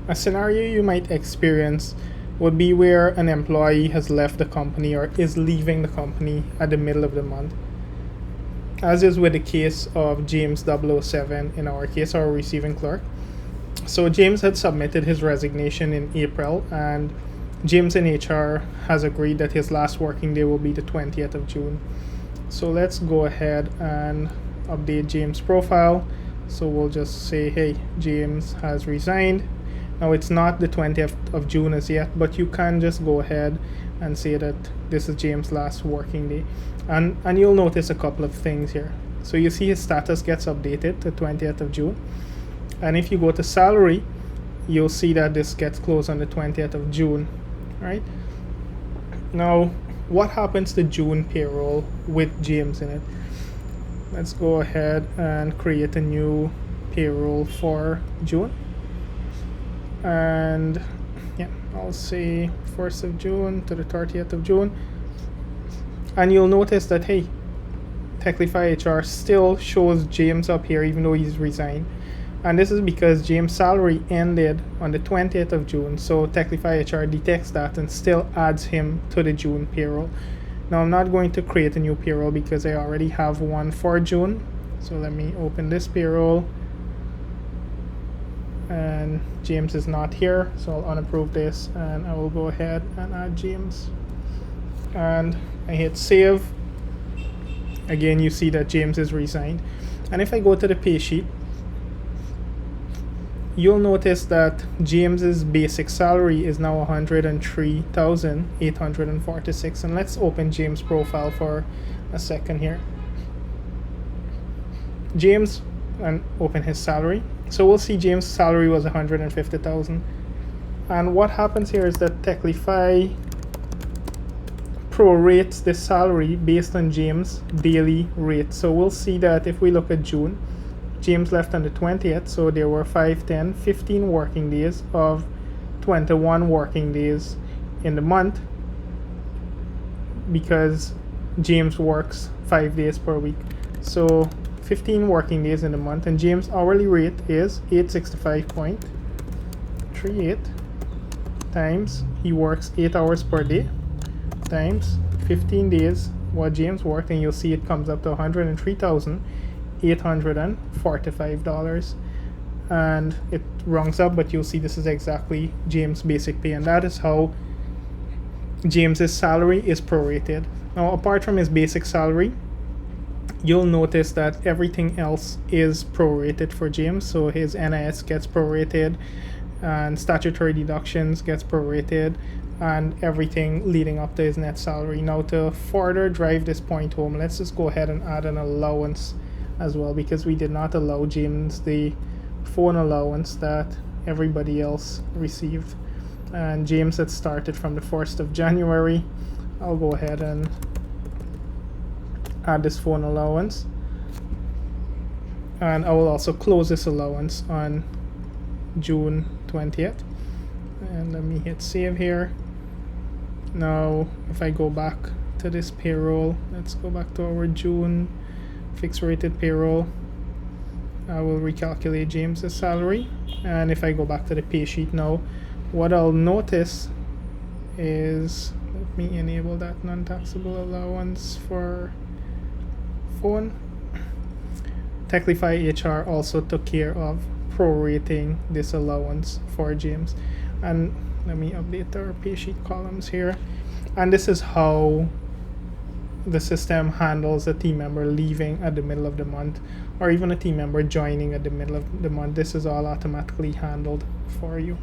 A scenario you might experience would be where an employee has left the company or is leaving the company at the middle of the month. As is with the case of James 007, in our case, our receiving clerk. So James had submitted his resignation in April, and James in HR has agreed that his last working day will be the 20th of June. So let's go ahead and update James' profile. So we'll just say, hey, James has resigned. Now it's not the 20th of June as yet, but you can just go ahead and say that this is James' last working day. And you'll notice a couple of things here. So you see his status gets updated to 20th of June. And if you go to salary, you'll see that this gets closed on the 20th of June, right? Now, what happens to June payroll with James in it? Let's go ahead and create a new payroll for June. And yeah, I'll say 1st of June to the 30th of June. And you'll notice that, hey, Techlify HR still shows James up here even though he's resigned. And this is because James' salary ended on the 20th of June. So Techlify HR detects that and still adds him to the June payroll. Now I'm not going to create a new payroll because I already have one for June. So let me open this payroll. And James is not here, so I'll unapprove this and I will go ahead and add James. And I hit save. Again, you see that James is resigned. And if I go to the pay sheet, you'll notice that James's basic salary is now $103,846. And let's open James' profile for a second here. James, and open his salary. So we'll see James' salary was $150,000. And what happens here is that Techlify prorates the salary based on James' daily rate. So we'll see that if we look at June, James left on the 20th, so there were 5, 10, 15 working days of 21 working days in the month because James works 5 days per week. So 15 working days in the month, and James' hourly rate is $865.38 times he works 8 hours per day times 15 days what James worked, and you'll see it comes up to $103,845, and it rounds up, but you'll see this is exactly James' basic pay, and that is how James's salary is prorated. Now, apart from his basic salary, you'll notice that everything else is prorated for James. So his NIS gets prorated, and statutory deductions gets prorated, and everything leading up to his net salary. Now, to further drive this point home, let's just go ahead and add an allowance as well, because we did not allow James the phone allowance that everybody else received. And James had started from the 1st of January. I'll go ahead and add this phone allowance, and I will also close this allowance on June 20th. And let me hit save here. Now if I go back to this payroll, let's go back to our June fixed rated payroll. I will recalculate James's salary, and if I go back to the pay sheet now, what I'll notice is, let me enable that non-taxable allowance for phone. Techlify HR also took care of prorating this allowance for James. And let me update our pay sheet columns here. And this is how the system handles a team member leaving at the middle of the month, or even a team member joining at the middle of the month. This is all automatically handled for you.